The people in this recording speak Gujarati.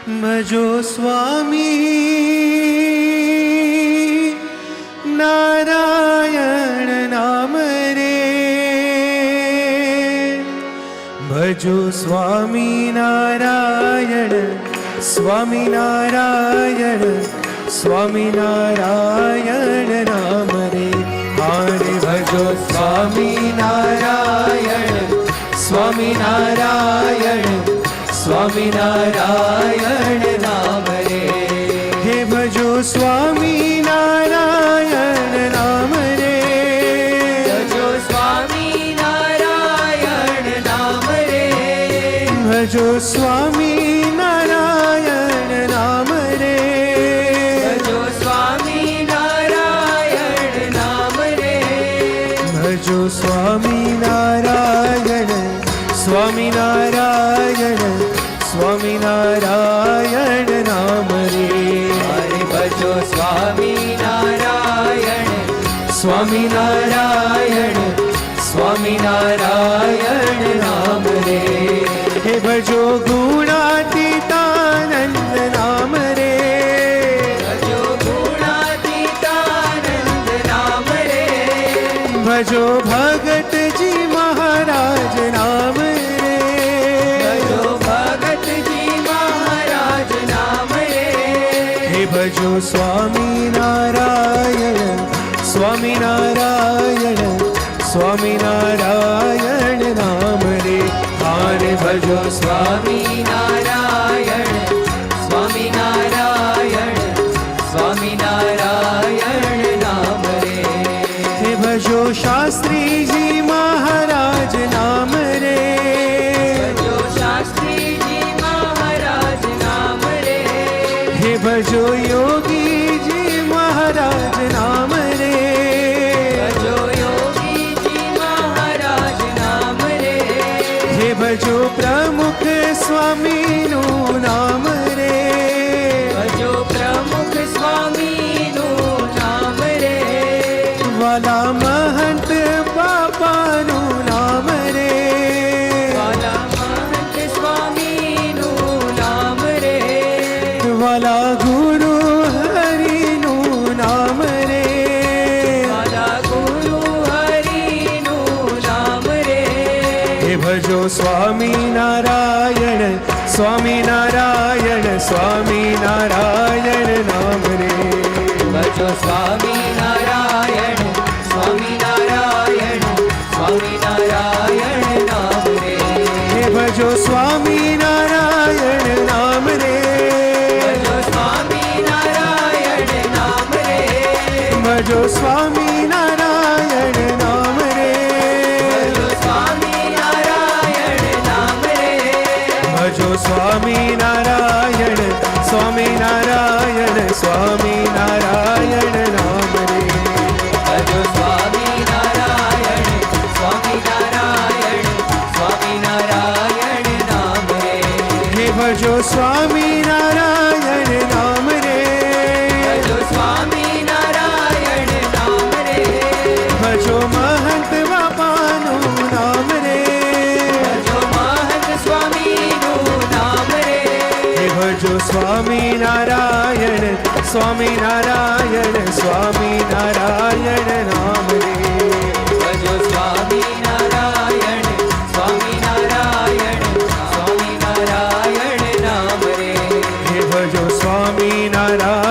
ભજો સ્વામી નારાયણ નામ રે, ભજો સ્વામી નારાયણ સ્વામિનારાયણ સ્વામિનારાયણ નામ રે. હારે ભજો સ્વામિનારાયણ સ્વામિનારાયણ સ્વામિનારાયણ નામ રે. હે ભજો સ્વામિનારાયણ નામ રે, ભજો સ્વામિનારાયણ નામ રે, ભજો સ્વામિનારાયણ નામ રે, ભજો સ્વામિનારાયણ નામ રે, ભજો સ્વામિનારાયણ સ્વામિનારાયણ સ્વામિનારાયણ નામ રે. હરે ભજો સ્વામિનારાયણ સ્વામિનારાયણ સ્વામિનારાયણ નામ રે. હે ભજો ગુણાતીતાનંદ નામ રે, ભજો ગુણાતીતાનંદ નામ રે, ભજો ભગતજી મહારાજ નામ રે, ભજો ભગતજી મહારાજ નામ રે. હે ભજો સ્વામિનારાયણ સ્વામિનારાયણ સ્વામિનારાયણ નામ રે. હારે ભજો સ્વામિનારાયણ સ્વામિનારાયણ સ્વામિનારાયણ નામ રે. હે ભજો શાસ્ત્રીજી મહારાજ નામ રે, ભજો શાસ્ત્રીજી મહારાજ નામ રે, હે ભજો યોગીજી મહારાજ નામ રે, ભજો યોગીજી મહારાજ નામ રે, હે ભજો પ્રમુખ સ્વામીનું નામ રે, ભજો પ્રમુખ સ્વામીનું નામ રે, વાલા મહંત બાપાનું નામ રે, વાલા મહંત સ્વામીનું નામ રે, વાલા ગુરુ હરિનું નામ રે, વાલા ગુરુ હરિનું નામ રે. હે ભજો સ્વામિનારાયણ સ્વામિનારાયણ સ્વામિનારાયણ નામ રે, ભજો સ્વામિનારાયણ સ્વામિનારાયણ સ્વામિનારાયણ નામ રે, હે ભજો સ્વામિનારાયણ નામ રે, ભજો સ્વામિનારાયણ નામ રે, ભજો સ્વામિનારાયણ નામ રે, ભજો સ્વામિનારાયણ નામ રે, ભજો સ્વામિનારાયણ સ્વામિનારાયણ સ્વામિનારાયણ નામ રે, ભજો સ્વામિનારાયણ સ્વામિનારાયણ સ્વામિનારાયણ નામ રે, હે ભજો સ્વામિનારાયણ નામ રે, ભજો સ્વામિનારાયણ નામ રે, ભજો મહંત બાપાનું નામ રે, ભજો મહંત સ્વામીનું નામ રે, હે ભજો સ્વામિનારાયણ સ્વામિનારાયણ સ્વામિનારાયણ નામ રે, ભજો સ્વામિનારાયણ સ્વામિનારાયણ સ્વામિનારાયણ નામ રે, હે ભજો સ્વામિનારાયણ